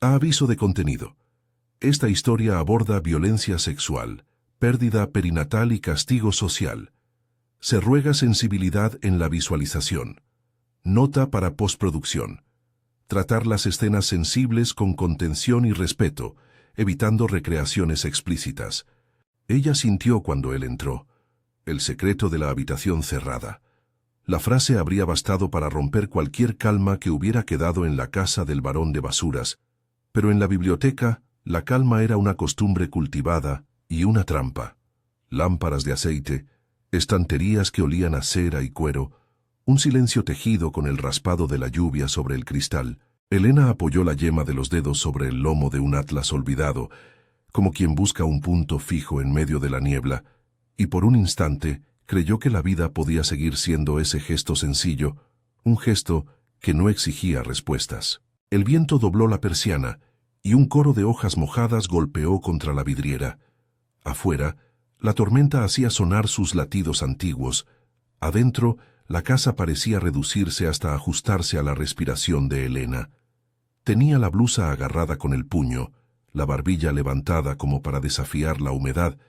Aviso de contenido. Esta historia aborda violencia sexual, pérdida perinatal y castigo social. Se ruega sensibilidad en la visualización. Nota para postproducción. Tratar las escenas sensibles con contención y respeto, evitando recreaciones explícitas. Ella sintió cuando él entró. El secreto de la habitación cerrada. La frase habría bastado para romper cualquier calma que hubiera quedado en la casa del varón de basuras, pero en la biblioteca, la calma era una costumbre cultivada y una trampa. Lámparas de aceite, estanterías que olían a cera y cuero, un silencio tejido con el raspado de la lluvia sobre el cristal. Elena apoyó la yema de los dedos sobre el lomo de un atlas olvidado, como quien busca un punto fijo en medio de la niebla, y por un instante creyó que la vida podía seguir siendo ese gesto sencillo, un gesto que no exigía respuestas. El viento dobló la persiana, y un coro de hojas mojadas golpeó contra la vidriera. Afuera, la tormenta hacía sonar sus latidos antiguos. Adentro, la casa parecía reducirse hasta ajustarse a la respiración de Elena. Tenía la blusa agarrada con el puño, la barbilla levantada como para desafiar la humedad,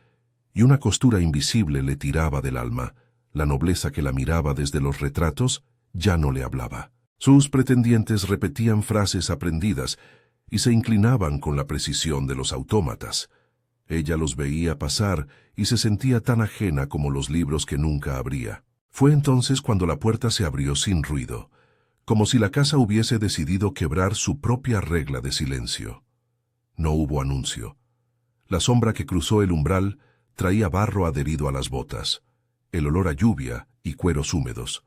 y una costura invisible le tiraba del alma. La nobleza que la miraba desde los retratos ya no le hablaba. Sus pretendientes repetían frases aprendidas y se inclinaban con la precisión de los autómatas. Ella los veía pasar y se sentía tan ajena como los libros que nunca abría. Fue entonces cuando la puerta se abrió sin ruido, como si la casa hubiese decidido quebrar su propia regla de silencio. No hubo anuncio. La sombra que cruzó el umbral traía barro adherido a las botas, el olor a lluvia y cueros húmedos.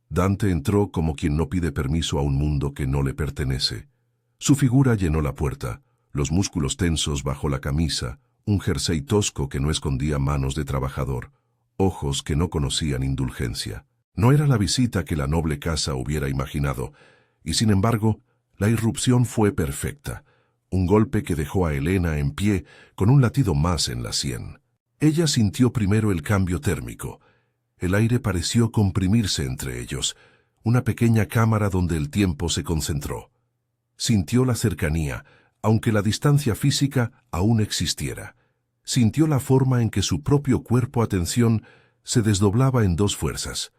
Dante entró como quien no pide permiso a un mundo que no le pertenece. Su figura llenó la puerta, los músculos tensos bajo la camisa, un jersey tosco que no escondía manos de trabajador, ojos que no conocían indulgencia. No era la visita que la noble casa hubiera imaginado, y sin embargo, la irrupción fue perfecta. Un golpe que dejó a Elena en pie con un latido más en la sien. Ella sintió primero el cambio térmico. El aire pareció comprimirse entre ellos, una pequeña cámara donde el tiempo se concentró. Sintió la cercanía, aunque la distancia física aún existiera. Sintió la forma en que su propio cuerpo-atención se desdoblaba en dos fuerzas.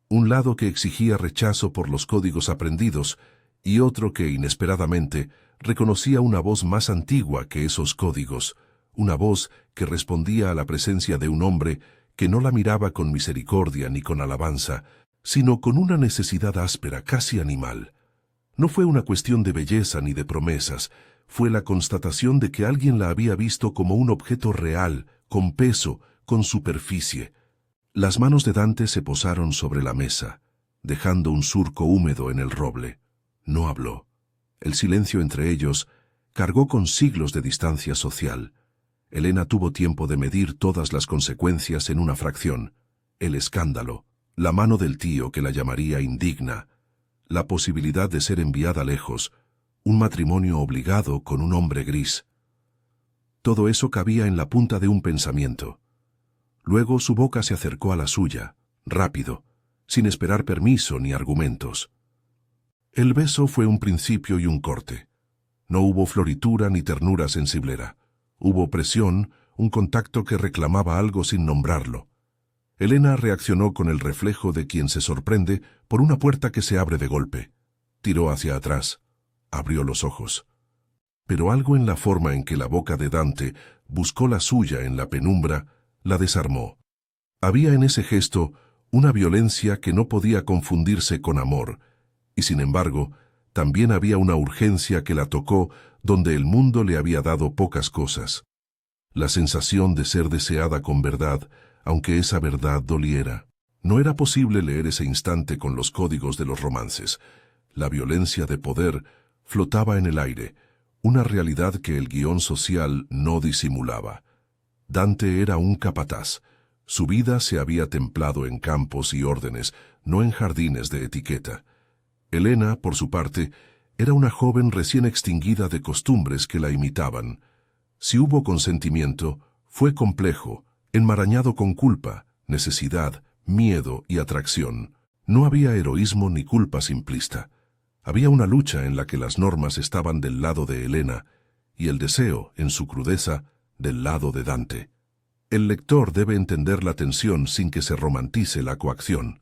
Un lado que exigía rechazo por los códigos aprendidos y otro que, inesperadamente, reconocía una voz más antigua que esos códigos, una voz que respondía a la presencia de un hombre que no la miraba con misericordia ni con alabanza, sino con una necesidad áspera, casi animal. No fue una cuestión de belleza ni de promesas, fue la constatación de que alguien la había visto como un objeto real, con peso, con superficie. Las manos de Dante se posaron sobre la mesa, dejando un surco húmedo en el roble. No habló. El silencio entre ellos cargó con siglos de distancia social. Elena tuvo tiempo de medir todas las consecuencias en una fracción. El escándalo, la mano del tío que la llamaría indigna, la posibilidad de ser enviada lejos, un matrimonio obligado con un hombre gris. Todo eso cabía en la punta de un pensamiento. Luego su boca se acercó a la suya, rápido, sin esperar permiso ni argumentos. El beso fue un principio y un corte. No hubo floritura ni ternura sensiblera. Hubo presión, un contacto que reclamaba algo sin nombrarlo. Elena reaccionó con el reflejo de quien se sorprende por una puerta que se abre de golpe. Tiró hacia atrás. Abrió los ojos. Pero algo en la forma en que la boca de Dante buscó la suya en la penumbra la desarmó. Había en ese gesto una violencia que no podía confundirse con amor, y sin embargo, también había una urgencia que la tocó donde el mundo le había dado pocas cosas. La sensación de ser deseada con verdad, aunque esa verdad doliera. No era posible leer ese instante con los códigos de los romances. La violencia de poder flotaba en el aire, una realidad que el guión social no disimulaba. Dante era un capataz. Su vida se había templado en campos y órdenes, no en jardines de etiqueta. Elena, por su parte, era una joven recién extinguida de costumbres que la imitaban. Si hubo consentimiento, fue complejo, enmarañado con culpa, necesidad, miedo y atracción. No había heroísmo ni culpa simplista. Había una lucha en la que las normas estaban del lado de Elena y el deseo, en su crudeza, del lado de Dante. El lector debe entender la tensión sin que se romantice la coacción.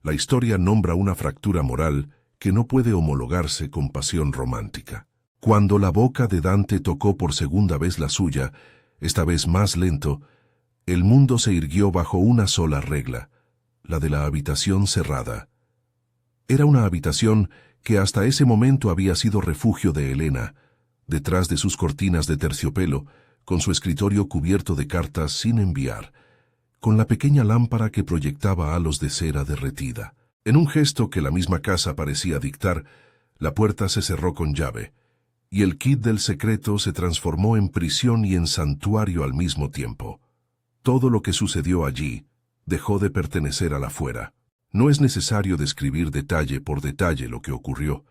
La historia nombra una fractura moral que no puede homologarse con pasión romántica. Cuando la boca de Dante tocó por segunda vez la suya, esta vez más lento, el mundo se irguió bajo una sola regla, la de la habitación cerrada. Era una habitación que hasta ese momento había sido refugio de Elena, detrás de sus cortinas de terciopelo, con su escritorio cubierto de cartas sin enviar, con la pequeña lámpara que proyectaba halos de cera derretida. En un gesto que la misma casa parecía dictar, la puerta se cerró con llave, y el kit del secreto se transformó en prisión y en santuario al mismo tiempo. Todo lo que sucedió allí dejó de pertenecer a la fuera. No es necesario describir detalle por detalle lo que ocurrió.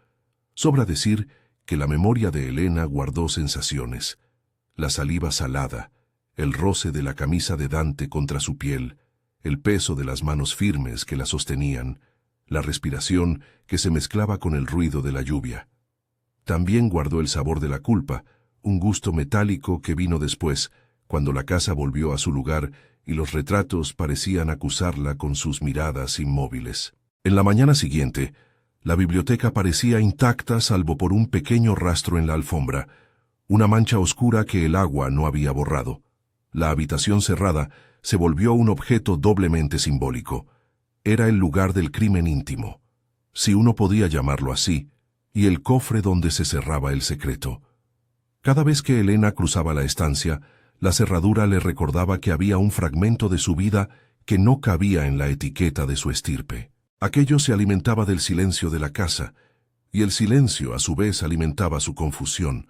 Sobra decir que la memoria de Elena guardó sensaciones. La saliva salada, el roce de la camisa de Dante contra su piel, el peso de las manos firmes que la sostenían, la respiración que se mezclaba con el ruido de la lluvia. También guardó el sabor de la culpa, un gusto metálico que vino después, cuando la casa volvió a su lugar y los retratos parecían acusarla con sus miradas inmóviles. En la mañana siguiente, la biblioteca parecía intacta salvo por un pequeño rastro en la alfombra, una mancha oscura que el agua no había borrado. La habitación cerrada se volvió un objeto doblemente simbólico. Era el lugar del crimen íntimo, si uno podía llamarlo así, y el cofre donde se cerraba el secreto. Cada vez que Elena cruzaba la estancia, la cerradura le recordaba que había un fragmento de su vida que no cabía en la etiqueta de su estirpe. Aquello se alimentaba del silencio de la casa, y el silencio a su vez alimentaba su confusión.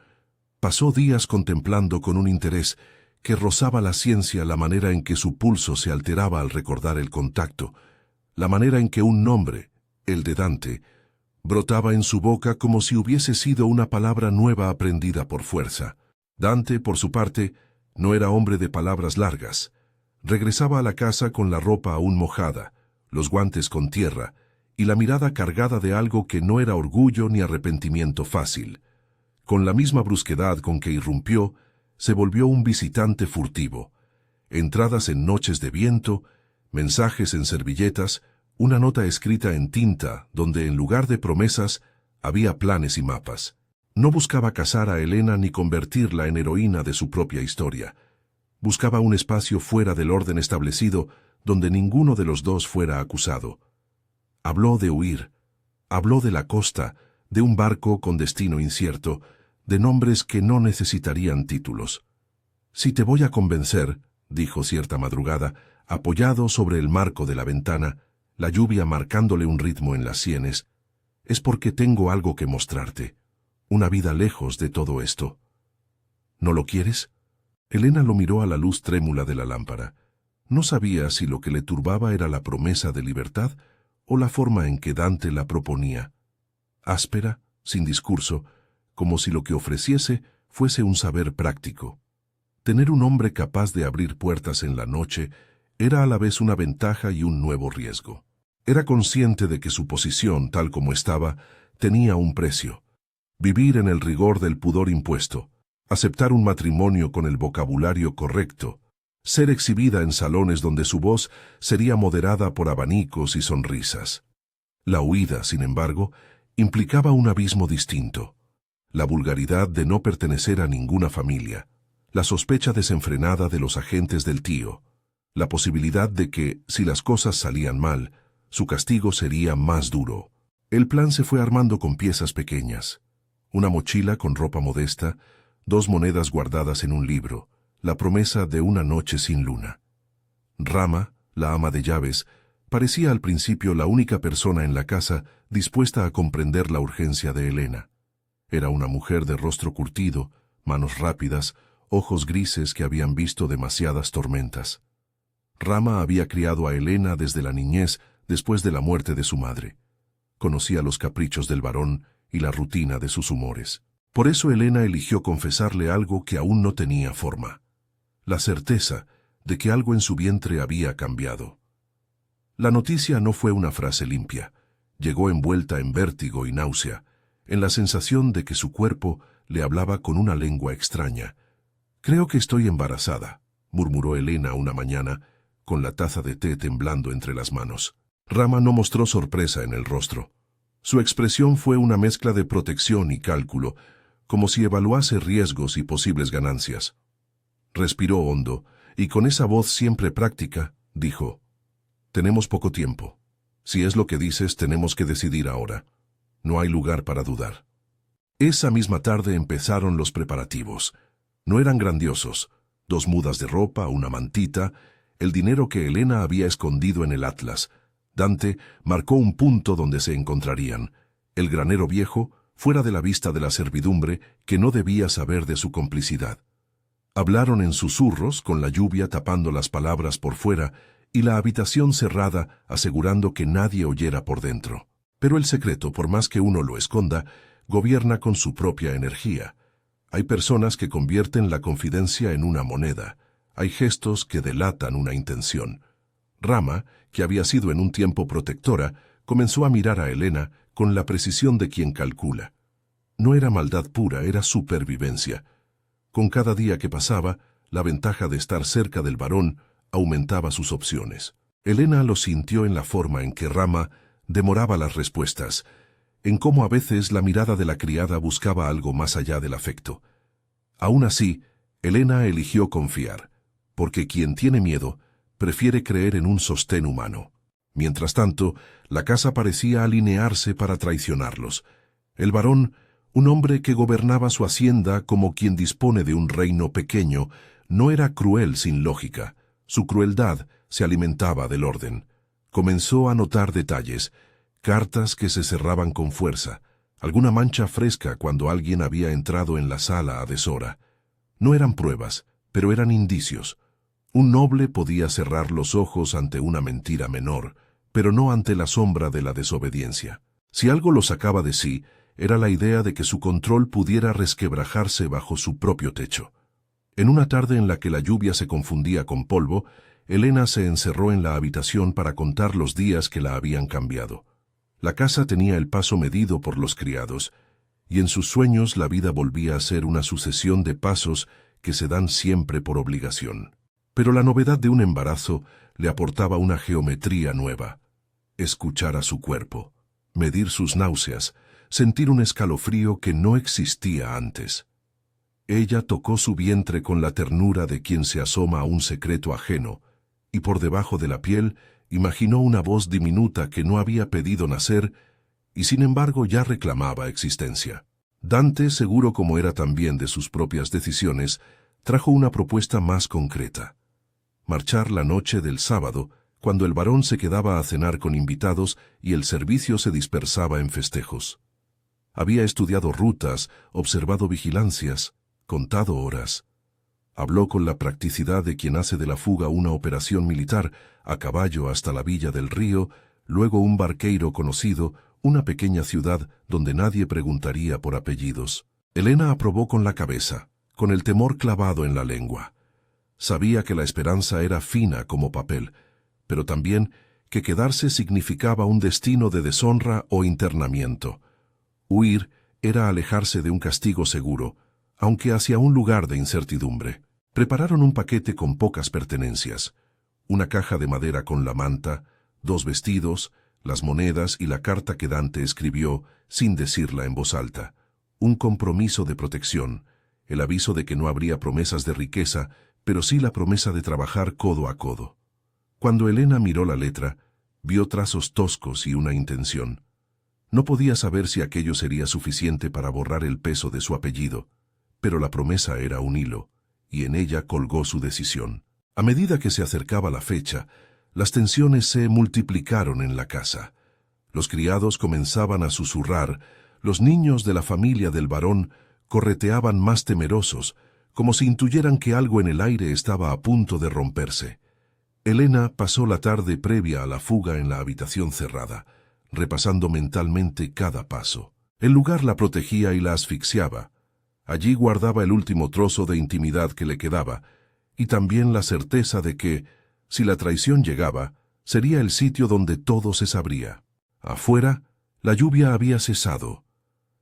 Pasó días contemplando con un interés que rozaba la ciencia la manera en que su pulso se alteraba al recordar el contacto, la manera en que un nombre, el de Dante, brotaba en su boca como si hubiese sido una palabra nueva aprendida por fuerza. Dante, por su parte, no era hombre de palabras largas. Regresaba a la casa con la ropa aún mojada, los guantes con tierra, y la mirada cargada de algo que no era orgullo ni arrepentimiento fácil. Con la misma brusquedad con que irrumpió, se volvió un visitante furtivo. Entradas en noches de viento, mensajes en servilletas, una nota escrita en tinta donde en lugar de promesas había planes y mapas. No buscaba casar a Elena ni convertirla en heroína de su propia historia. Buscaba un espacio fuera del orden establecido donde ninguno de los dos fuera acusado. Habló de huir, habló de la costa, de un barco con destino incierto, de nombres que no necesitarían títulos. «Si te voy a convencer», dijo cierta madrugada, apoyado sobre el marco de la ventana, la lluvia marcándole un ritmo en las sienes, «es porque tengo algo que mostrarte, una vida lejos de todo esto». «¿No lo quieres?» Elena lo miró a la luz trémula de la lámpara. No sabía si lo que le turbaba era la promesa de libertad o la forma en que Dante la proponía. Áspera, sin discurso, como si lo que ofreciese fuese un saber práctico. Tener un hombre capaz de abrir puertas en la noche era a la vez una ventaja y un nuevo riesgo. Era consciente de que su posición, tal como estaba, tenía un precio. Vivir en el rigor del pudor impuesto, aceptar un matrimonio con el vocabulario correcto, ser exhibida en salones donde su voz sería moderada por abanicos y sonrisas. La huida, sin embargo, implicaba un abismo distinto. La vulgaridad de no pertenecer a ninguna familia, la sospecha desenfrenada de los agentes del tío, la posibilidad de que, si las cosas salían mal, su castigo sería más duro. El plan se fue armando con piezas pequeñas. Una mochila con ropa modesta, 2 monedas guardadas en un libro, la promesa de una noche sin luna. Rama, la ama de llaves, parecía al principio la única persona en la casa dispuesta a comprender la urgencia de Elena. Era una mujer de rostro curtido, manos rápidas, ojos grises que habían visto demasiadas tormentas. Rama había criado a Elena desde la niñez después de la muerte de su madre. Conocía los caprichos del varón y la rutina de sus humores. Por eso Elena eligió confesarle algo que aún no tenía forma: la certeza de que algo en su vientre había cambiado. La noticia no fue una frase limpia. Llegó envuelta en vértigo y náusea, en la sensación de que su cuerpo le hablaba con una lengua extraña. «Creo que estoy embarazada», murmuró Elena una mañana, con la taza de té temblando entre las manos. Rama no mostró sorpresa en el rostro. Su expresión fue una mezcla de protección y cálculo, como si evaluase riesgos y posibles ganancias. Respiró hondo, y con esa voz siempre práctica, dijo: «Tenemos poco tiempo. Si es lo que dices, tenemos que decidir ahora. No hay lugar para dudar». Esa misma tarde empezaron los preparativos. No eran grandiosos: 2 mudas de ropa, una mantita, el dinero que Elena había escondido en el atlas. Dante marcó un punto donde se encontrarían: el granero viejo, fuera de la vista de la servidumbre, que no debía saber de su complicidad. Hablaron en susurros, con la lluvia tapando las palabras por fuera y la habitación cerrada, asegurando que nadie oyera por dentro. Pero el secreto, por más que uno lo esconda, gobierna con su propia energía. Hay personas que convierten la confidencia en una moneda. Hay gestos que delatan una intención. Rama, que había sido en un tiempo protectora, comenzó a mirar a Elena con la precisión de quien calcula. No era maldad pura, era supervivencia. Con cada día que pasaba, la ventaja de estar cerca del varón aumentaba sus opciones. Elena lo sintió en la forma en que Rama demoraba las respuestas, en cómo a veces la mirada de la criada buscaba algo más allá del afecto. Aún así, Elena eligió confiar, porque quien tiene miedo prefiere creer en un sostén humano. Mientras tanto, la casa parecía alinearse para traicionarlos. El varón, un hombre que gobernaba su hacienda como quien dispone de un reino pequeño, no era cruel sin lógica. Su crueldad se alimentaba del orden. Comenzó a notar detalles: cartas que se cerraban con fuerza, alguna mancha fresca cuando alguien había entrado en la sala a deshora. No eran pruebas, pero eran indicios. Un noble podía cerrar los ojos ante una mentira menor, pero no ante la sombra de la desobediencia. Si algo lo sacaba de sí, era la idea de que su control pudiera resquebrajarse bajo su propio techo. En una tarde en la que la lluvia se confundía con polvo, Elena se encerró en la habitación para contar los días que la habían cambiado. La casa tenía el paso medido por los criados, y en sus sueños la vida volvía a ser una sucesión de pasos que se dan siempre por obligación. Pero la novedad de un embarazo le aportaba una geometría nueva: escuchar a su cuerpo, medir sus náuseas, sentir un escalofrío que no existía antes. Ella tocó su vientre con la ternura de quien se asoma a un secreto ajeno, y por debajo de la piel imaginó una voz diminuta que no había pedido nacer y sin embargo ya reclamaba existencia. Dante, seguro como era también de sus propias decisiones, trajo una propuesta más concreta: marchar la noche del sábado, cuando el varón se quedaba a cenar con invitados y el servicio se dispersaba en festejos. Había estudiado rutas, observado vigilancias, contado horas. Habló con la practicidad de quien hace de la fuga una operación militar, a caballo hasta la villa del río, luego un barqueiro conocido, una pequeña ciudad donde nadie preguntaría por apellidos. Elena aprobó con la cabeza, con el temor clavado en la lengua. Sabía que la esperanza era fina como papel, pero también que quedarse significaba un destino de deshonra o internamiento. Huir era alejarse de un castigo seguro, aunque hacia un lugar de incertidumbre. Prepararon un paquete con pocas pertenencias: una caja de madera con la manta, 2 vestidos, las monedas y la carta que Dante escribió, sin decirla en voz alta. Un compromiso de protección, el aviso de que no habría promesas de riqueza, pero sí la promesa de trabajar codo a codo. Cuando Elena miró la letra, vio trazos toscos y una intención. No podía saber si aquello sería suficiente para borrar el peso de su apellido, pero la promesa era un hilo, y en ella colgó su decisión. A medida que se acercaba la fecha, las tensiones se multiplicaron en la casa. Los criados comenzaban a susurrar, los niños de la familia del varón correteaban más temerosos, como si intuyeran que algo en el aire estaba a punto de romperse. Elena pasó la tarde previa a la fuga en la habitación cerrada, repasando mentalmente cada paso. El lugar la protegía y la asfixiaba. Allí guardaba el último trozo de intimidad que le quedaba, y también la certeza de que, si la traición llegaba, sería el sitio donde todo se sabría. Afuera, la lluvia había cesado.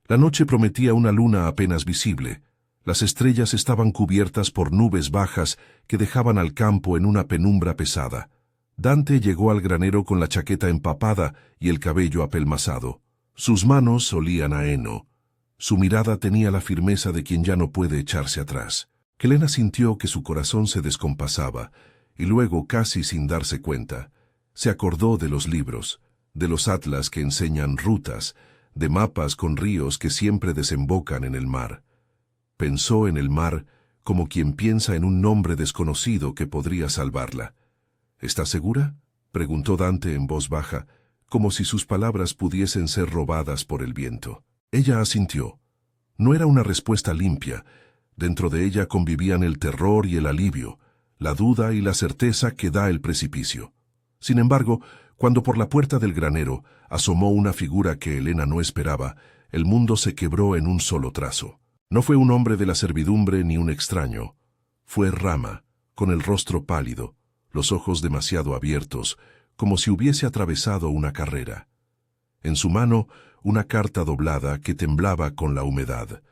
La noche prometía una luna apenas visible. Las estrellas estaban cubiertas por nubes bajas que dejaban al campo en una penumbra pesada. Dante llegó al granero con la chaqueta empapada y el cabello apelmazado. Sus manos olían a heno. Su mirada tenía la firmeza de quien ya no puede echarse atrás. Helena sintió que su corazón se descompasaba, y luego, casi sin darse cuenta, se acordó de los libros, de los atlas que enseñan rutas, de mapas con ríos que siempre desembocan en el mar. Pensó en el mar como quien piensa en un nombre desconocido que podría salvarla. ¿Estás segura?, preguntó Dante en voz baja, como si sus palabras pudiesen ser robadas por el viento. Ella asintió. No era una respuesta limpia. Dentro de ella convivían el terror y el alivio, la duda y la certeza que da el precipicio. Sin embargo, cuando por la puerta del granero asomó una figura que Helena no esperaba, el mundo se quebró en un solo trazo. No fue un hombre de la servidumbre ni un extraño. Fue Rama, con el rostro pálido, los ojos demasiado abiertos, como si hubiese atravesado una carrera. En su mano, una carta doblada que temblaba con la humedad.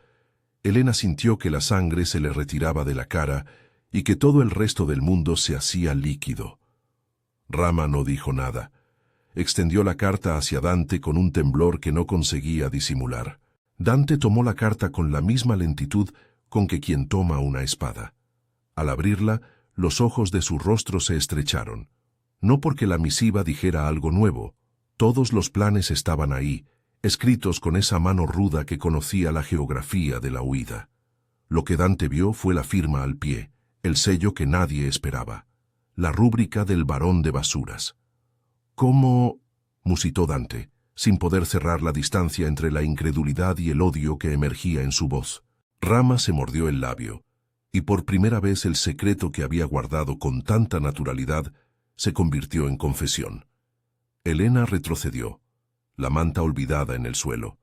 Helena sintió que la sangre se le retiraba de la cara y que todo el resto del mundo se hacía líquido. Rama no dijo nada. Extendió la carta hacia Dante con un temblor que no conseguía disimular. Dante tomó la carta con la misma lentitud con que quien toma una espada. Al abrirla, los ojos de su rostro se estrecharon. No porque la misiva dijera algo nuevo. Todos los planes estaban ahí, escritos con esa mano ruda que conocía la geografía de la huida. Lo que Dante vio fue la firma al pie, el sello que nadie esperaba, la rúbrica del barón de basuras. ¿Cómo?, musitó Dante, sin poder cerrar la distancia entre la incredulidad y el odio que emergía en su voz. Rama se mordió el labio, y por primera vez el secreto que había guardado con tanta naturalidad se convirtió en confesión. Helena retrocedió, la manta olvidada en el suelo.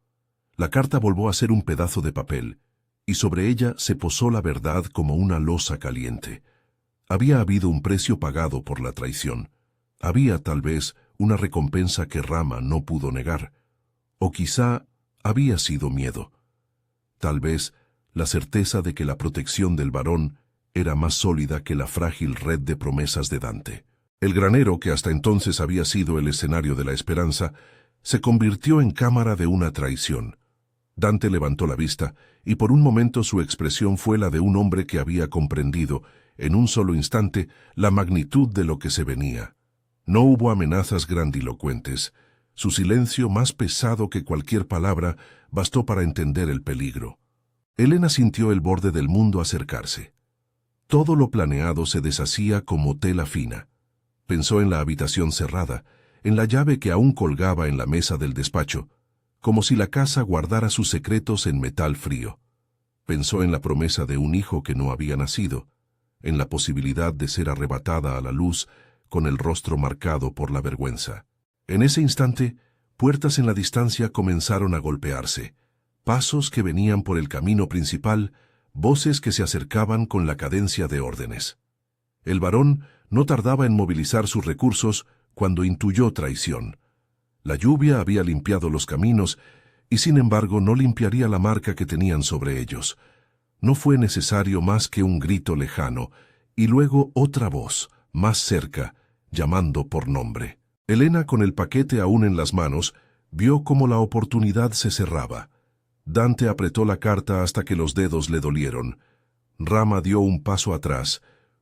La carta volvió a ser un pedazo de papel, y sobre ella se posó la verdad como una losa caliente. Había habido un precio pagado por la traición. Había, tal vez, una recompensa que Rama no pudo negar. O quizá había sido miedo. Tal vez la certeza de que la protección del varón era más sólida que la frágil red de promesas de Dante. El granero, que hasta entonces había sido el escenario de la esperanza, se convirtió en cámara de una traición. Dante levantó la vista, y por un momento su expresión fue la de un hombre que había comprendido, en un solo instante, la magnitud de lo que se venía. No hubo amenazas grandilocuentes. Su silencio, más pesado que cualquier palabra, bastó para entender el peligro. Helena sintió el borde del mundo acercarse. Todo lo planeado se deshacía como tela fina. Pensó en la habitación cerrada, en la llave que aún colgaba en la mesa del despacho, como si la casa guardara sus secretos en metal frío. Pensó en la promesa de un hijo que no había nacido, en la posibilidad de ser arrebatada a la luz con el rostro marcado por la vergüenza. En ese instante, puertas en la distancia comenzaron a golpearse, pasos que venían por el camino principal, voces que se acercaban con la cadencia de órdenes. El varón no tardaba en movilizar sus recursos cuando intuyó traición. La lluvia había limpiado los caminos y sin embargo no limpiaría la marca que tenían sobre ellos. No fue necesario más que un grito lejano y luego otra voz, más cerca, llamando por nombre. Helena, con el paquete aún en las manos, vio cómo la oportunidad se cerraba. Dante apretó la carta hasta que los dedos le dolieron. Rama dio un paso atrás,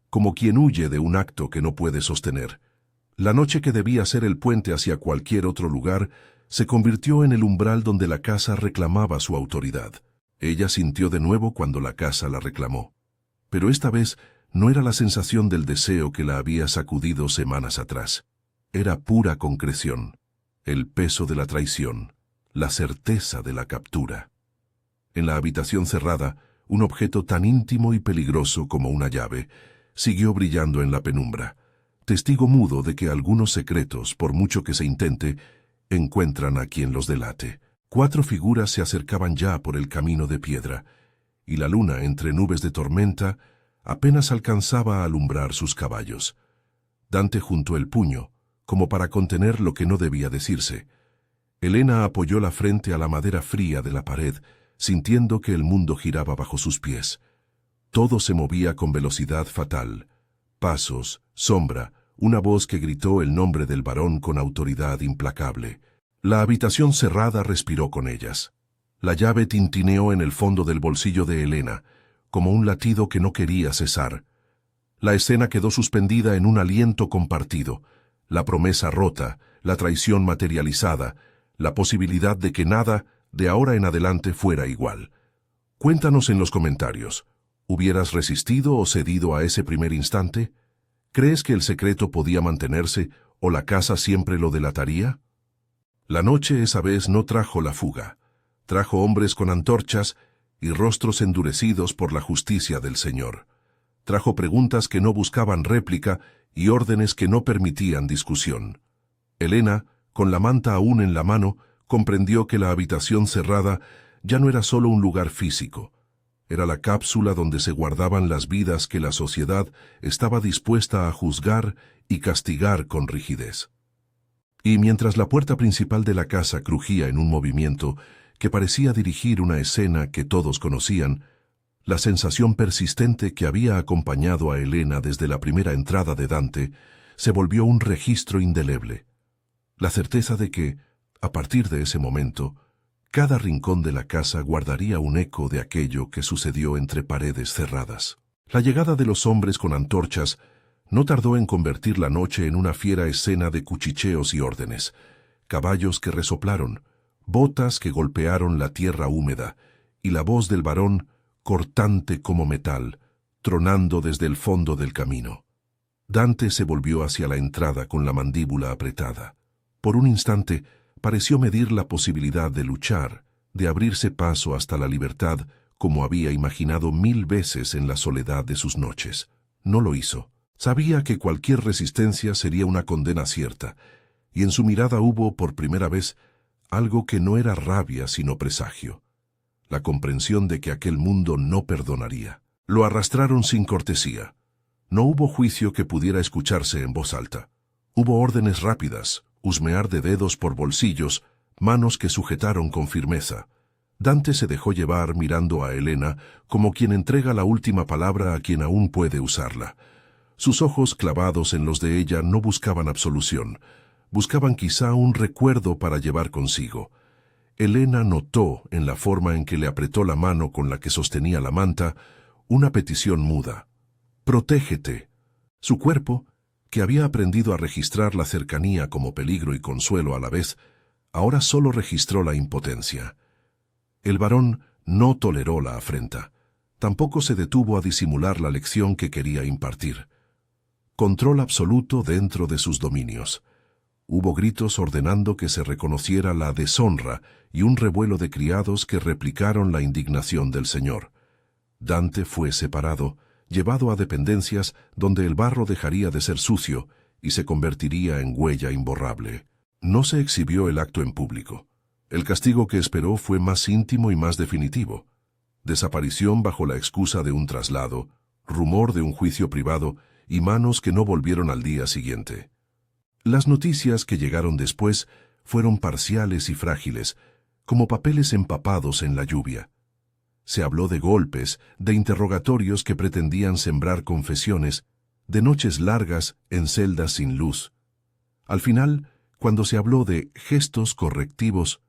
como quien huye de un acto que no puede sostener. La noche que debía ser el puente hacia cualquier otro lugar se convirtió en el umbral donde la casa reclamaba su autoridad. Ella sintió de nuevo cuando la casa la reclamó. Pero esta vez no era la sensación del deseo que la había sacudido semanas atrás. Era pura concreción, el peso de la traición, la certeza de la captura. En la habitación cerrada, un objeto tan íntimo y peligroso como una llave siguió brillando en la penumbra, testigo mudo de que algunos secretos, por mucho que se intente, encuentran a quien los delate. 4 figuras se acercaban ya por el camino de piedra, y la luna, entre nubes de tormenta, apenas alcanzaba a alumbrar sus caballos. Dante juntó el puño, como para contener lo que no debía decirse. Elena apoyó la frente a la madera fría de la pared, sintiendo que el mundo giraba bajo sus pies. Todo se movía con velocidad fatal. Pasos, sombra, una voz que gritó el nombre del varón con autoridad implacable. La habitación cerrada respiró con ellas. La llave tintineó en el fondo del bolsillo de Elena, como un latido que no quería cesar. La escena quedó suspendida en un aliento compartido, la promesa rota, la traición materializada, la posibilidad de que nada, de ahora en adelante, fuera igual. Cuéntanos en los comentarios, ¿hubieras resistido o cedido a ese primer instante? ¿Crees que el secreto podía mantenerse o la casa siempre lo delataría? La noche esa vez no trajo la fuga. Trajo hombres con antorchas y rostros endurecidos por la justicia del Señor. Trajo preguntas que no buscaban réplica y órdenes que no permitían discusión. Elena, con la manta aún en la mano, comprendió que la habitación cerrada ya no era solo un lugar físico. Era la cápsula donde se guardaban las vidas que la sociedad estaba dispuesta a juzgar y castigar con rigidez. Y mientras la puerta principal de la casa crujía en un movimiento que parecía dirigir una escena que todos conocían, la sensación persistente que había acompañado a Elena desde la primera entrada de Dante se volvió un registro indeleble. La certeza de que, a partir de ese momento, cada rincón de la casa guardaría un eco de aquello que sucedió entre paredes cerradas. La llegada de los hombres con antorchas no tardó en convertir la noche en una fiera escena de cuchicheos y órdenes, caballos que resoplaron, botas que golpearon la tierra húmeda, y la voz del varón, cortante como metal, tronando desde el fondo del camino. Dante se volvió hacia la entrada con la mandíbula apretada. Por un instante, pareció medir la posibilidad de luchar, de abrirse paso hasta la libertad, como había imaginado 1000 veces en la soledad de sus noches. No lo hizo. Sabía que cualquier resistencia sería una condena cierta, y en su mirada hubo, por primera vez, algo que no era rabia sino presagio. La comprensión de que aquel mundo no perdonaría. Lo arrastraron sin cortesía. No hubo juicio que pudiera escucharse en voz alta. Hubo órdenes rápidas, husmear de dedos por bolsillos, manos que sujetaron con firmeza. Dante se dejó llevar mirando a Elena como quien entrega la última palabra a quien aún puede usarla. Sus ojos clavados en los de ella no buscaban absolución, buscaban quizá un recuerdo para llevar consigo. Elena notó, en la forma en que le apretó la mano con la que sostenía la manta, una petición muda. «Protégete». Su cuerpo, que había aprendido a registrar la cercanía como peligro y consuelo a la vez, ahora solo registró la impotencia. El varón no toleró la afrenta. Tampoco se detuvo a disimular la lección que quería impartir. Control absoluto dentro de sus dominios. Hubo gritos ordenando que se reconociera la deshonra y un revuelo de criados que replicaron la indignación del señor. Dante fue separado, llevado a dependencias donde el barro dejaría de ser sucio y se convertiría en huella imborrable. No se exhibió el acto en público. El castigo que esperó fue más íntimo y más definitivo. Desaparición bajo la excusa de un traslado, rumor de un juicio privado y manos que no volvieron al día siguiente. Las noticias que llegaron después fueron parciales y frágiles, como papeles empapados en la lluvia. Se habló de golpes, de interrogatorios que pretendían sembrar confesiones, de noches largas en celdas sin luz. Al final, cuando se habló de gestos correctivos,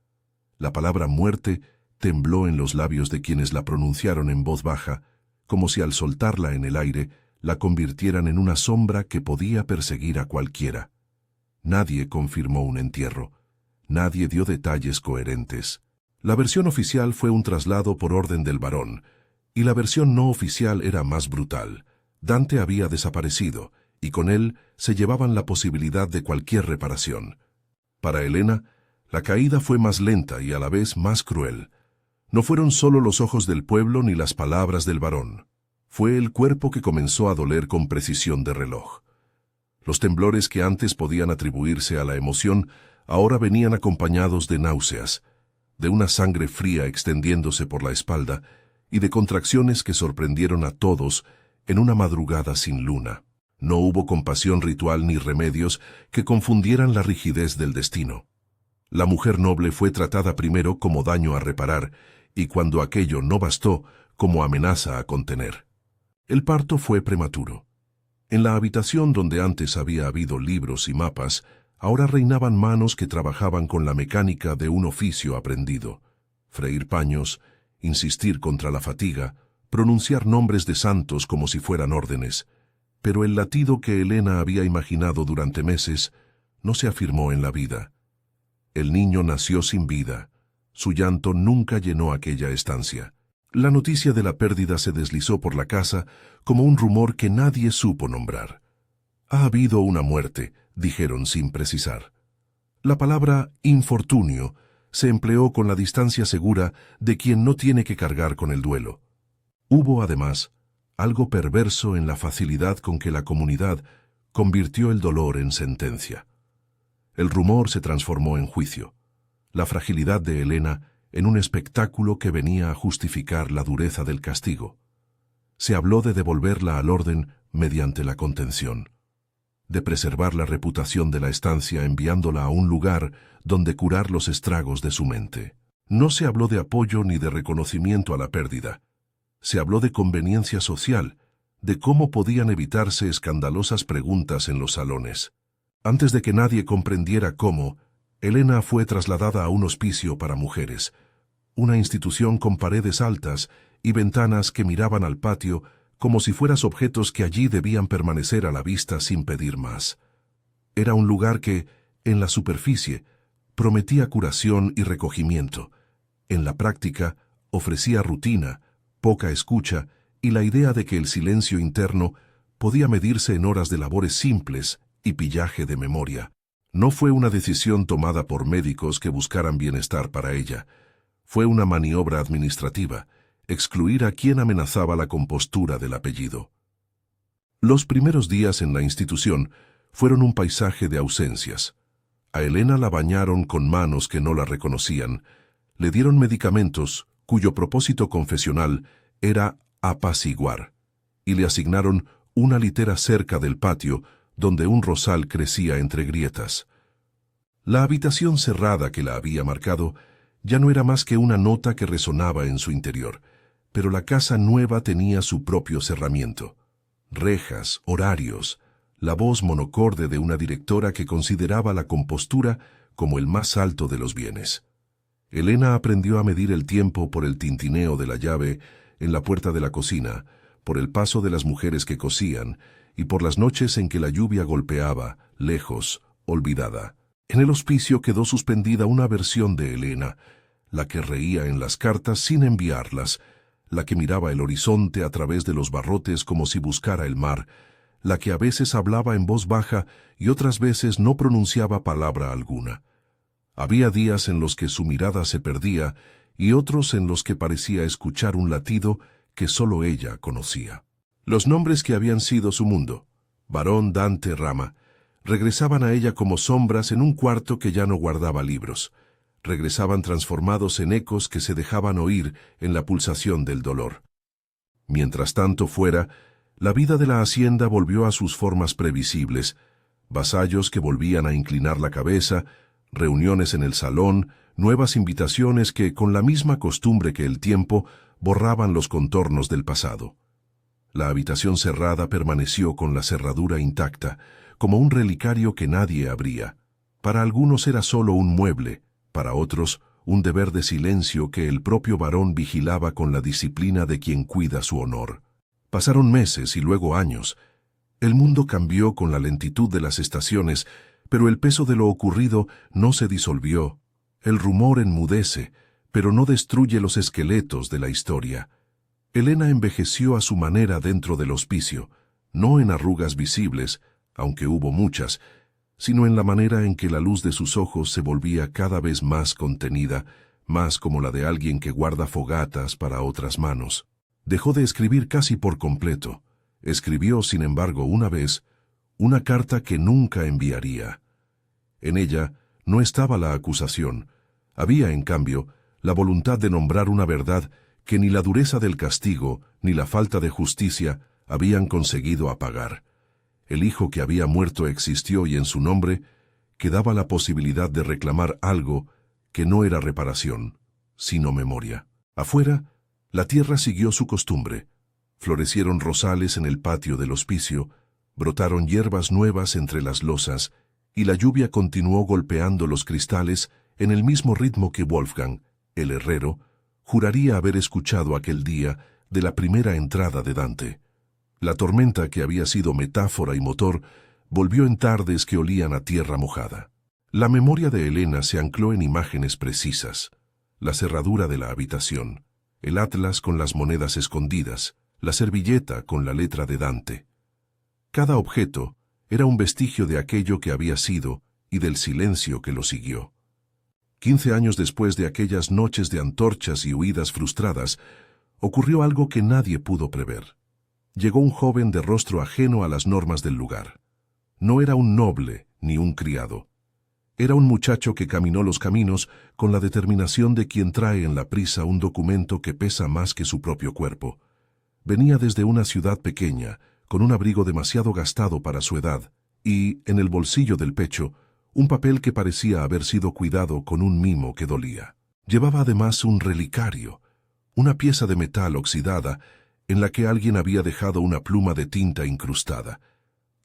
la palabra muerte tembló en los labios de quienes la pronunciaron en voz baja, como si al soltarla en el aire la convirtieran en una sombra que podía perseguir a cualquiera. Nadie confirmó un entierro. Nadie dio detalles coherentes. La versión oficial fue un traslado por orden del varón, y la versión no oficial era más brutal. Dante había desaparecido, y con él se llevaban la posibilidad de cualquier reparación. Para Elena, la caída fue más lenta y a la vez más cruel. No fueron solo los ojos del pueblo ni las palabras del varón. Fue el cuerpo que comenzó a doler con precisión de reloj. Los temblores que antes podían atribuirse a la emoción ahora venían acompañados de náuseas, de una sangre fría extendiéndose por la espalda y de contracciones que sorprendieron a todos en una madrugada sin luna. No hubo compasión ritual ni remedios que confundieran la rigidez del destino. La mujer noble fue tratada primero como daño a reparar, y cuando aquello no bastó, como amenaza a contener. El parto fue prematuro. En la habitación donde antes había habido libros y mapas, ahora reinaban manos que trabajaban con la mecánica de un oficio aprendido. Freír paños, insistir contra la fatiga, pronunciar nombres de santos como si fueran órdenes. Pero el latido que Elena había imaginado durante meses no se afirmó en la vida. El niño nació sin vida. Su llanto nunca llenó aquella estancia. La noticia de la pérdida se deslizó por la casa como un rumor que nadie supo nombrar. «Ha habido una muerte», dijeron sin precisar. La palabra infortunio se empleó con la distancia segura de quien no tiene que cargar con el duelo. Hubo, además, algo perverso en la facilidad con que la comunidad convirtió el dolor en sentencia. El rumor se transformó en juicio. La fragilidad de Elena en un espectáculo que venía a justificar la dureza del castigo. Se habló de devolverla al orden mediante la contención, de preservar la reputación de la estancia enviándola a un lugar donde curar los estragos de su mente. No se habló de apoyo ni de reconocimiento a la pérdida. Se habló de conveniencia social, de cómo podían evitarse escandalosas preguntas en los salones. Antes de que nadie comprendiera cómo, Elena fue trasladada a un hospicio para mujeres, una institución con paredes altas y ventanas que miraban al patio como si fueran objetos que allí debían permanecer a la vista sin pedir más. Era un lugar que, en la superficie, prometía curación y recogimiento. En la práctica, ofrecía rutina, poca escucha y la idea de que el silencio interno podía medirse en horas de labores simples y pillaje de memoria. No fue una decisión tomada por médicos que buscaran bienestar para ella. Fue una maniobra administrativa, excluir a quien amenazaba la compostura del apellido. Los primeros días en la institución fueron un paisaje de ausencias. A Elena la bañaron con manos que no la reconocían, le dieron medicamentos cuyo propósito confesional era apaciguar, y le asignaron una litera cerca del patio donde un rosal crecía entre grietas. La habitación cerrada que la había marcado ya no era más que una nota que resonaba en su interior, pero la casa nueva tenía su propio cerramiento. Rejas, horarios, la voz monocorde de una directora que consideraba la compostura como el más alto de los bienes. Elena aprendió a medir el tiempo por el tintineo de la llave en la puerta de la cocina, por el paso de las mujeres que cosían, y por las noches en que la lluvia golpeaba, lejos, olvidada. En el hospicio quedó suspendida una versión de Elena, la que reía en las cartas sin enviarlas, la que miraba el horizonte a través de los barrotes como si buscara el mar, la que a veces hablaba en voz baja y otras veces no pronunciaba palabra alguna. Había días en los que su mirada se perdía y otros en los que parecía escuchar un latido que sólo ella conocía. Los nombres que habían sido su mundo, Barón, Dante, Rama, regresaban a ella como sombras en un cuarto que ya no guardaba libros. Regresaban transformados en ecos que se dejaban oír en la pulsación del dolor. Mientras tanto fuera, la vida de la hacienda volvió a sus formas previsibles, vasallos que volvían a inclinar la cabeza, reuniones en el salón, nuevas invitaciones que, con la misma costumbre que el tiempo, borraban los contornos del pasado. La habitación cerrada permaneció con la cerradura intacta, como un relicario que nadie abría. Para algunos era solo un mueble, para otros un deber de silencio que el propio varón vigilaba con la disciplina de quien cuida su honor. Pasaron meses y luego años. El mundo cambió con la lentitud de las estaciones, pero el peso de lo ocurrido no se disolvió. El rumor enmudece, pero no destruye los esqueletos de la historia. Elena envejeció a su manera dentro del hospicio, no en arrugas visibles, aunque hubo muchas, sino en la manera en que la luz de sus ojos se volvía cada vez más contenida, más como la de alguien que guarda fogatas para otras manos. Dejó de escribir casi por completo. Escribió, sin embargo, una vez, una carta que nunca enviaría. En ella no estaba la acusación. Había, en cambio, la voluntad de nombrar una verdad que ni la dureza del castigo ni la falta de justicia habían conseguido apagar. El hijo que había muerto existió y en su nombre quedaba la posibilidad de reclamar algo que no era reparación, sino memoria. Afuera, la tierra siguió su costumbre. Florecieron rosales en el patio del hospicio, brotaron hierbas nuevas entre las losas, y la lluvia continuó golpeando los cristales en el mismo ritmo que Wolfgang, el herrero, juraría haber escuchado aquel día de la primera entrada de Dante. La tormenta, que había sido metáfora y motor, volvió en tardes que olían a tierra mojada. La memoria de Elena se ancló en imágenes precisas: la cerradura de la habitación, el atlas con las monedas escondidas, la servilleta con la letra de Dante. Cada objeto era un vestigio de aquello que había sido y del silencio que lo siguió. 15 años después de aquellas noches de antorchas y huidas frustradas, ocurrió algo que nadie pudo prever. Llegó un joven de rostro ajeno a las normas del lugar. No era un noble ni un criado. Era un muchacho que caminó los caminos con la determinación de quien trae en la prisa un documento que pesa más que su propio cuerpo. Venía desde una ciudad pequeña, con un abrigo demasiado gastado para su edad, y, en el bolsillo del pecho, un papel que parecía haber sido cuidado con un mimo que dolía. Llevaba además un relicario, una pieza de metal oxidada en la que alguien había dejado una pluma de tinta incrustada.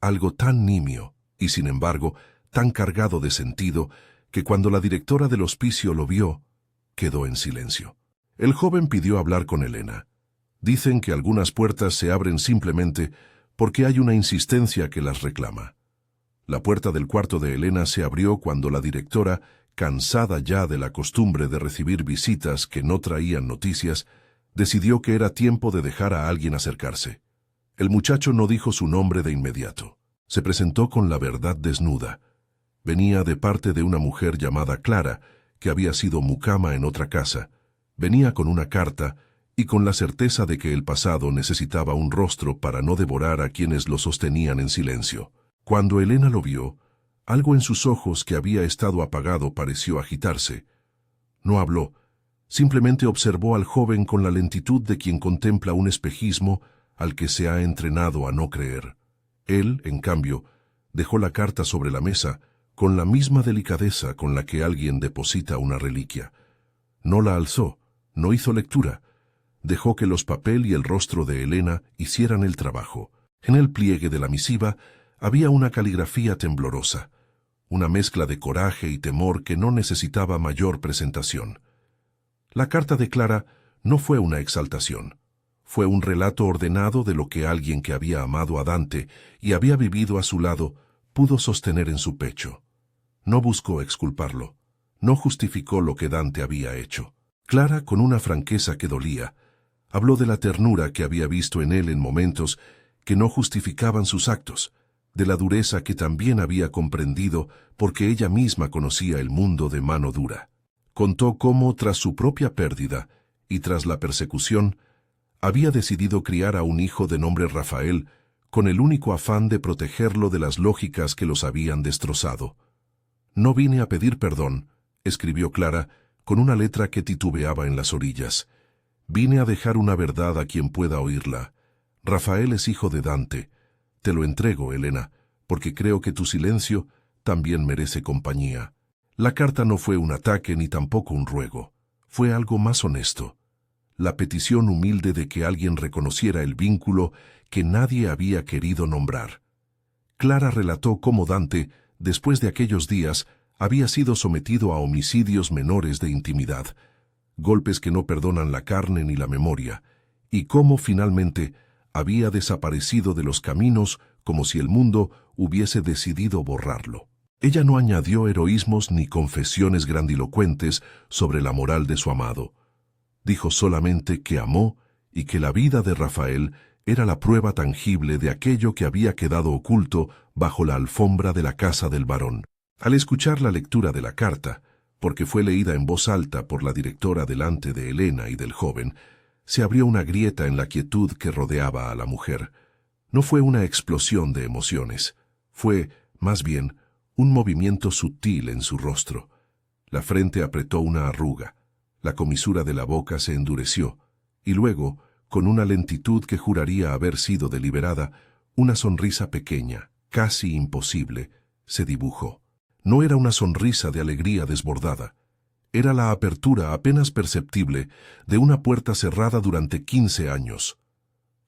Algo tan nimio y, sin embargo, tan cargado de sentido, que cuando la directora del hospicio lo vio, quedó en silencio. El joven pidió hablar con Elena. Dicen que algunas puertas se abren simplemente porque hay una insistencia que las reclama. La puerta del cuarto de Elena se abrió cuando la directora, cansada ya de la costumbre de recibir visitas que no traían noticias, decidió que era tiempo de dejar a alguien acercarse. El muchacho no dijo su nombre de inmediato. Se presentó con la verdad desnuda. Venía de parte de una mujer llamada Clara, que había sido mucama en otra casa. Venía con una carta y con la certeza de que el pasado necesitaba un rostro para no devorar a quienes lo sostenían en silencio. Cuando Elena lo vio, algo en sus ojos que había estado apagado pareció agitarse. No habló, simplemente observó al joven con la lentitud de quien contempla un espejismo al que se ha entrenado a no creer. Él, en cambio, dejó la carta sobre la mesa con la misma delicadeza con la que alguien deposita una reliquia. No la alzó, no hizo lectura. Dejó que los papel y el rostro de Elena hicieran el trabajo. En el pliegue de la misiva había una caligrafía temblorosa, una mezcla de coraje y temor que no necesitaba mayor presentación. La carta de Clara no fue una exaltación. Fue un relato ordenado de lo que alguien que había amado a Dante y había vivido a su lado pudo sostener en su pecho. No buscó exculparlo, no justificó lo que Dante había hecho. Clara, con una franqueza que dolía, habló de la ternura que había visto en él en momentos que no justificaban sus actos, de la dureza que también había comprendido porque ella misma conocía el mundo de mano dura. Contó cómo, tras su propia pérdida y tras la persecución, había decidido criar a un hijo de nombre Rafael con el único afán de protegerlo de las lógicas que los habían destrozado. «No vine a pedir perdón», escribió Clara, con una letra que titubeaba en las orillas. «Vine a dejar una verdad a quien pueda oírla. Rafael es hijo de Dante. Te lo entrego, Elena, porque creo que tu silencio también merece compañía». La carta no fue un ataque ni tampoco un ruego. Fue algo más honesto. La petición humilde de que alguien reconociera el vínculo que nadie había querido nombrar. Clara relató cómo Dante, después de aquellos días, había sido sometido a homicidios menores de intimidad, golpes que no perdonan la carne ni la memoria, y cómo finalmente había desaparecido de los caminos como si el mundo hubiese decidido borrarlo. Ella no añadió heroísmos ni confesiones grandilocuentes sobre la moral de su amado. Dijo solamente que amó y que la vida de Rafael era la prueba tangible de aquello que había quedado oculto bajo la alfombra de la casa del barón. Al escuchar la lectura de la carta, porque fue leída en voz alta por la directora delante de Elena y del joven, se abrió una grieta en la quietud que rodeaba a la mujer. No fue una explosión de emociones, fue, más bien, un movimiento sutil en su rostro. La frente apretó una arruga, la comisura de la boca se endureció, y luego, con una lentitud que juraría haber sido deliberada, una sonrisa pequeña, casi imposible, se dibujó. No era una sonrisa de alegría desbordada. Era la apertura apenas perceptible de una puerta cerrada durante 15 años.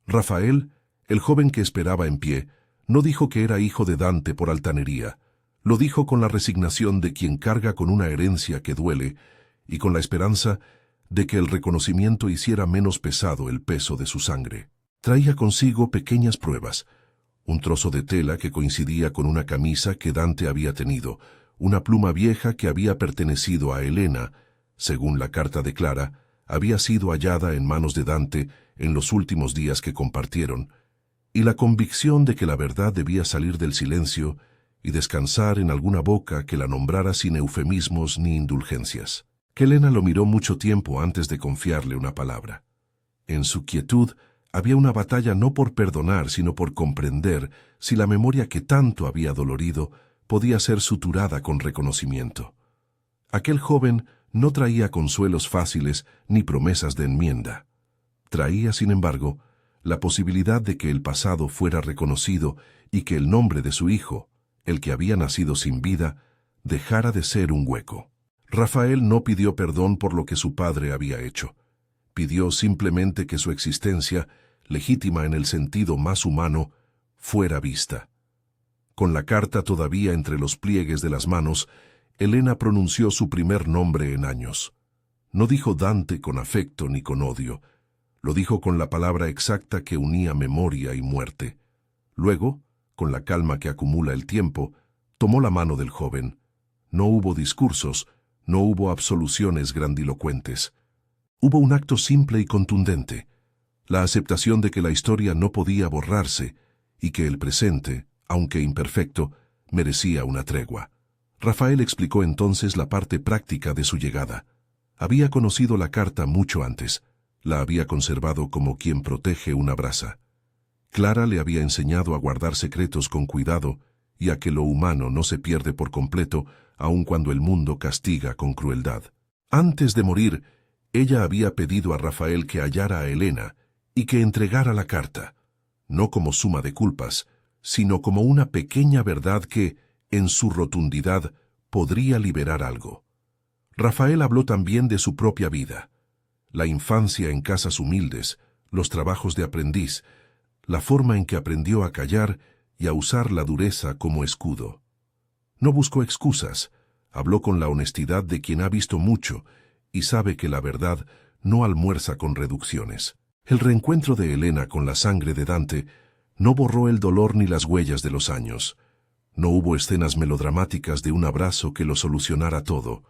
Rafael, el joven que esperaba en pie, no dijo que era hijo de Dante por altanería. Lo dijo con la resignación de quien carga con una herencia que duele y con la esperanza de que el reconocimiento hiciera menos pesado el peso de su sangre. Traía consigo pequeñas pruebas: un trozo de tela que coincidía con una camisa que Dante había tenido, una pluma vieja que había pertenecido a Elena, según la carta de Clara, había sido hallada en manos de Dante en los últimos días que compartieron, y la convicción de que la verdad debía salir del silencio y descansar en alguna boca que la nombrara sin eufemismos ni indulgencias. Helena lo miró mucho tiempo antes de confiarle una palabra. En su quietud había una batalla no por perdonar, sino por comprender si la memoria que tanto había dolorido podía ser suturada con reconocimiento. Aquel joven no traía consuelos fáciles ni promesas de enmienda. Traía, sin embargo, la posibilidad de que el pasado fuera reconocido y que el nombre de su hijo, el que había nacido sin vida, dejara de ser un hueco. Rafael no pidió perdón por lo que su padre había hecho. Pidió simplemente que su existencia, legítima en el sentido más humano, fuera vista. Con la carta todavía entre los pliegues de las manos, Elena pronunció su primer nombre en años. No dijo Dante con afecto ni con odio. Lo dijo con la palabra exacta que unía memoria y muerte. Luego, con la calma que acumula el tiempo, tomó la mano del joven. No hubo discursos, no hubo absoluciones grandilocuentes. Hubo un acto simple y contundente: la aceptación de que la historia no podía borrarse y que el presente, aunque imperfecto, merecía una tregua. Rafael explicó entonces la parte práctica de su llegada. Había conocido la carta mucho antes. La había conservado como quien protege una brasa. Clara le había enseñado a guardar secretos con cuidado y a que lo humano no se pierde por completo, aun cuando el mundo castiga con crueldad. Antes de morir, ella había pedido a Rafael que hallara a Elena y que entregara la carta, no como suma de culpas, sino como una pequeña verdad que, en su rotundidad, podría liberar algo. Rafael habló también de su propia vida: la infancia en casas humildes, los trabajos de aprendiz, la forma en que aprendió a callar y a usar la dureza como escudo. No buscó excusas, habló con la honestidad de quien ha visto mucho y sabe que la verdad no almuerza con reducciones. El reencuentro de Elena con la sangre de Dante no borró el dolor ni las huellas de los años. No hubo escenas melodramáticas de un abrazo que lo solucionara todo.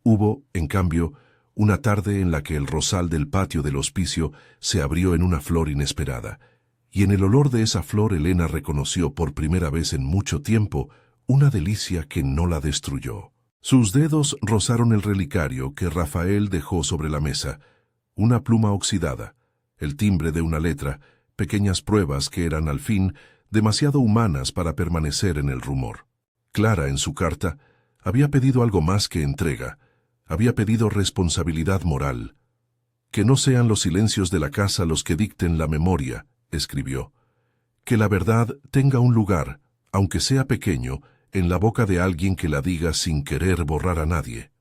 Hubo, en cambio, una tarde en la que el rosal del patio del hospicio se abrió en una flor inesperada, y en el olor de esa flor Elena reconoció por primera vez en mucho tiempo una delicia que no la destruyó. Sus dedos rozaron el relicario que Rafael dejó sobre la mesa: una pluma oxidada, el timbre de una letra, pequeñas pruebas que eran al fin demasiado humanas para permanecer en el rumor. Clara, en su carta, había pedido algo más que entrega. Había pedido responsabilidad moral. «Que no sean los silencios de la casa los que dicten la memoria», escribió. «Que la verdad tenga un lugar, aunque sea pequeño, en la boca de alguien que la diga sin querer borrar a nadie».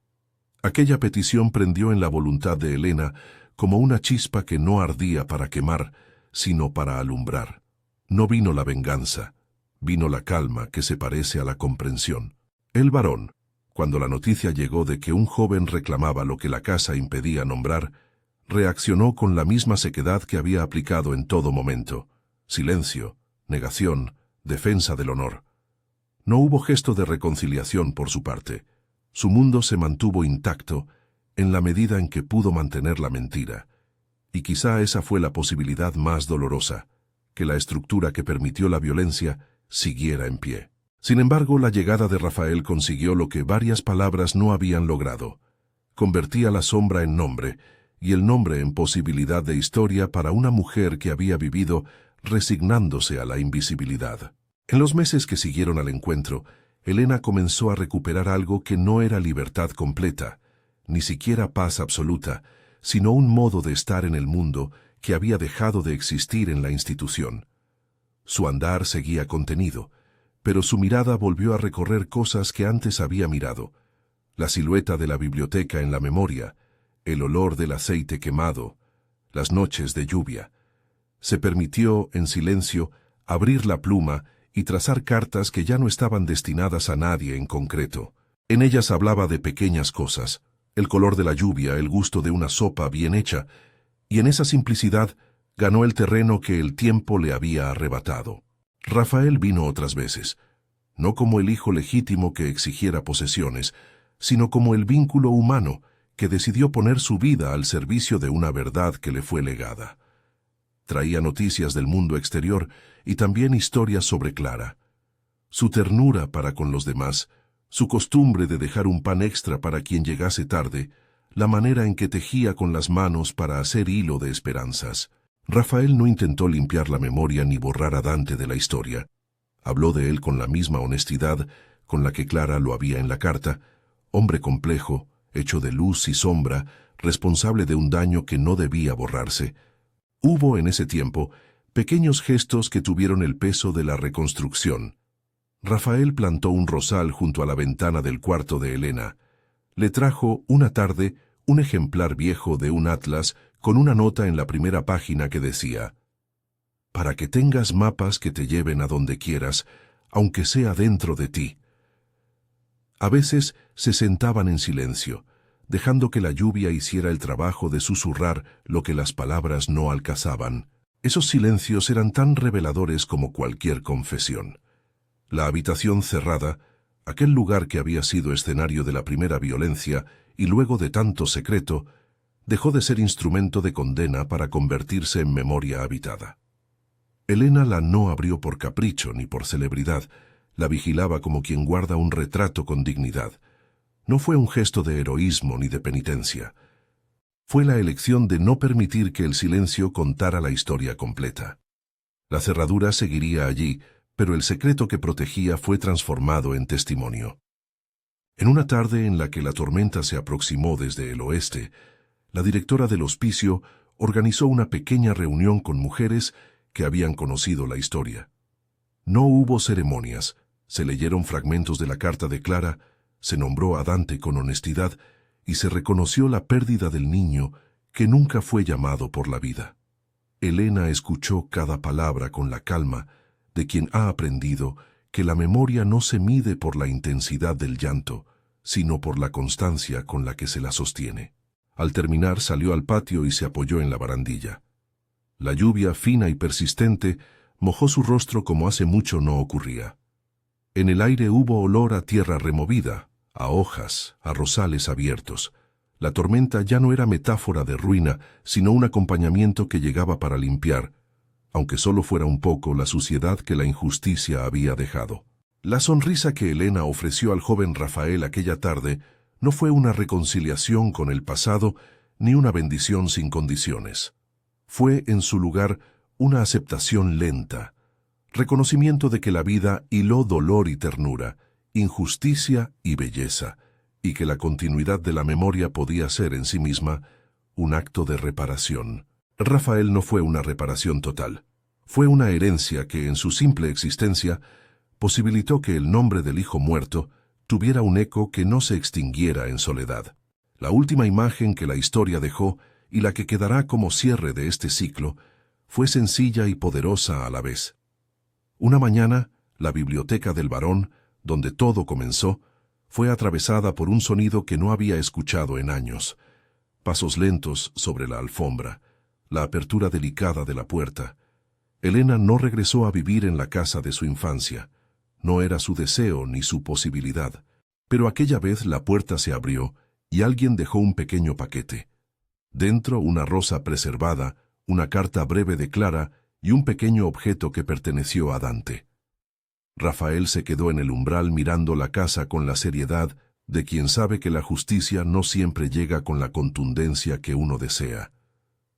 Aquella petición prendió en la voluntad de Elena como una chispa que no ardía para quemar, sino para alumbrar. No vino la venganza, vino la calma que se parece a la comprensión. El varón, cuando la noticia llegó de que un joven reclamaba lo que la casa impedía nombrar, reaccionó con la misma sequedad que había aplicado en todo momento: silencio, negación, defensa del honor. No hubo gesto de reconciliación por su parte. Su mundo se mantuvo intacto en la medida en que pudo mantener la mentira. Y quizá esa fue la posibilidad más dolorosa: que la estructura que permitió la violencia siguiera en pie. Sin embargo, la llegada de Rafael consiguió lo que varias palabras no habían logrado. Convertía la sombra en nombre, y el nombre en posibilidad de historia para una mujer que había vivido resignándose a la invisibilidad. En los meses que siguieron al encuentro, Elena comenzó a recuperar algo que no era libertad completa, ni siquiera paz absoluta, sino un modo de estar en el mundo que había dejado de existir en la institución. Su andar seguía contenido, pero su mirada volvió a recorrer cosas que antes había mirado. La silueta de la biblioteca en la memoria, el olor del aceite quemado, las noches de lluvia. Se permitió, en silencio, abrir la pluma y trazar cartas que ya no estaban destinadas a nadie en concreto. En ellas hablaba de pequeñas cosas, el color de la lluvia, el gusto de una sopa bien hecha, y en esa simplicidad ganó el terreno que el tiempo le había arrebatado. Rafael vino otras veces, no como el hijo legítimo que exigiera posesiones, sino como el vínculo humano que decidió poner su vida al servicio de una verdad que le fue legada. Traía noticias del mundo exterior y también historias sobre Clara. Su ternura para con los demás, su costumbre de dejar un pan extra para quien llegase tarde, la manera en que tejía con las manos para hacer hilo de esperanzas. Rafael no intentó limpiar la memoria ni borrar a Dante de la historia. Habló de él con la misma honestidad con la que Clara lo había en la carta, hombre complejo, hecho de luz y sombra, responsable de un daño que no debía borrarse. Hubo en ese tiempo pequeños gestos que tuvieron el peso de la reconstrucción. Rafael plantó un rosal junto a la ventana del cuarto de Elena. Le trajo, una tarde, un ejemplar viejo de un atlas con una nota en la primera página que decía: «Para que tengas mapas que te lleven a donde quieras, aunque sea dentro de ti». A veces se sentaban en silencio, dejando que la lluvia hiciera el trabajo de susurrar lo que las palabras no alcanzaban. Esos silencios eran tan reveladores como cualquier confesión. La habitación cerrada, aquel lugar que había sido escenario de la primera violencia y luego de tanto secreto, dejó de ser instrumento de condena para convertirse en memoria habitada. Elena la no abrió por capricho ni por celebridad, la vigilaba como quien guarda un retrato con dignidad. No fue un gesto de heroísmo ni de penitencia. Fue la elección de no permitir que el silencio contara la historia completa. La cerradura seguiría allí, pero el secreto que protegía fue transformado en testimonio. En una tarde en la que la tormenta se aproximó desde el oeste, la directora del hospicio organizó una pequeña reunión con mujeres que habían conocido la historia. No hubo ceremonias, se leyeron fragmentos de la carta de Clara, se nombró a Dante con honestidad y se reconoció la pérdida del niño que nunca fue llamado por la vida. Elena escuchó cada palabra con la calma de quien ha aprendido que la memoria no se mide por la intensidad del llanto, sino por la constancia con la que se la sostiene. Al terminar salió al patio y se apoyó en la barandilla. La lluvia fina y persistente mojó su rostro como hace mucho no ocurría. En el aire hubo olor a tierra removida, a hojas, a rosales abiertos. La tormenta ya no era metáfora de ruina, sino un acompañamiento que llegaba para limpiar, aunque solo fuera un poco, la suciedad que la injusticia había dejado. La sonrisa que Elena ofreció al joven Rafael aquella tarde no fue una reconciliación con el pasado ni una bendición sin condiciones. Fue, en su lugar, una aceptación lenta, reconocimiento de que la vida hiló dolor y ternura, injusticia y belleza, y que la continuidad de la memoria podía ser en sí misma un acto de reparación. Rafael no fue una reparación total. Fue una herencia que, en su simple existencia, posibilitó que el nombre del hijo muerto tuviera un eco que no se extinguiera en soledad. La última imagen que la historia dejó, y la que quedará como cierre de este ciclo, fue sencilla y poderosa a la vez. Una mañana, la biblioteca del barón, donde todo comenzó, fue atravesada por un sonido que no había escuchado en años. Pasos lentos sobre la alfombra, la apertura delicada de la puerta. Elena no regresó a vivir en la casa de su infancia. No era su deseo ni su posibilidad. Pero aquella vez la puerta se abrió y alguien dejó un pequeño paquete. Dentro una rosa preservada, una carta breve de Clara y un pequeño objeto que perteneció a Dante. Rafael se quedó en el umbral mirando la casa con la seriedad de quien sabe que la justicia no siempre llega con la contundencia que uno desea.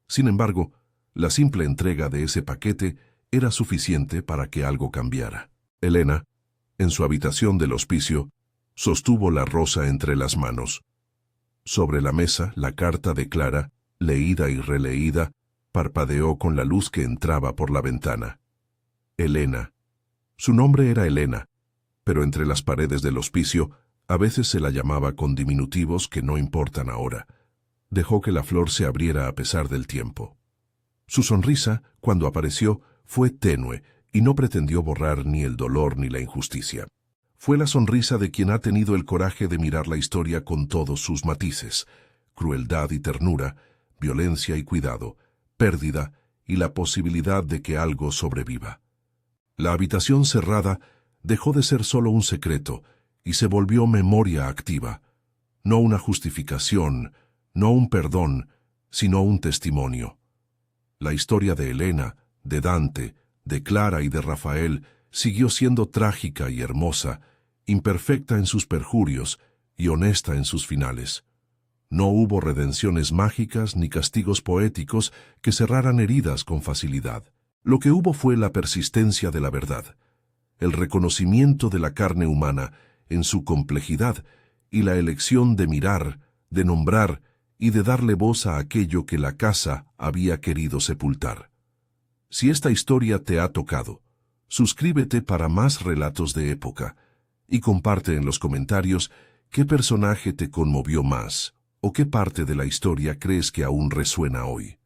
Sin embargo, la simple entrega de ese paquete era suficiente para que algo cambiara. Elena, en su habitación del hospicio, sostuvo la rosa entre las manos. Sobre la mesa, la carta de Clara, leída y releída, parpadeó con la luz que entraba por la ventana. Elena. Su nombre era Elena, pero entre las paredes del hospicio a veces se la llamaba con diminutivos que no importan ahora. Dejó que la flor se abriera a pesar del tiempo. Su sonrisa, cuando apareció, fue tenue y no pretendió borrar ni el dolor ni la injusticia. Fue la sonrisa de quien ha tenido el coraje de mirar la historia con todos sus matices: crueldad y ternura, violencia y cuidado, pérdida y la posibilidad de que algo sobreviva. La habitación cerrada dejó de ser solo un secreto y se volvió memoria activa, no una justificación, no un perdón, sino un testimonio. La historia de Elena, de Dante, de Clara y de Rafael siguió siendo trágica y hermosa, imperfecta en sus perjurios y honesta en sus finales. No hubo redenciones mágicas ni castigos poéticos que cerraran heridas con facilidad. Lo que hubo fue la persistencia de la verdad, el reconocimiento de la carne humana en su complejidad y la elección de mirar, de nombrar y de darle voz a aquello que la casa había querido sepultar. Si esta historia te ha tocado, suscríbete para más relatos de época y comparte en los comentarios qué personaje te conmovió más o qué parte de la historia crees que aún resuena hoy.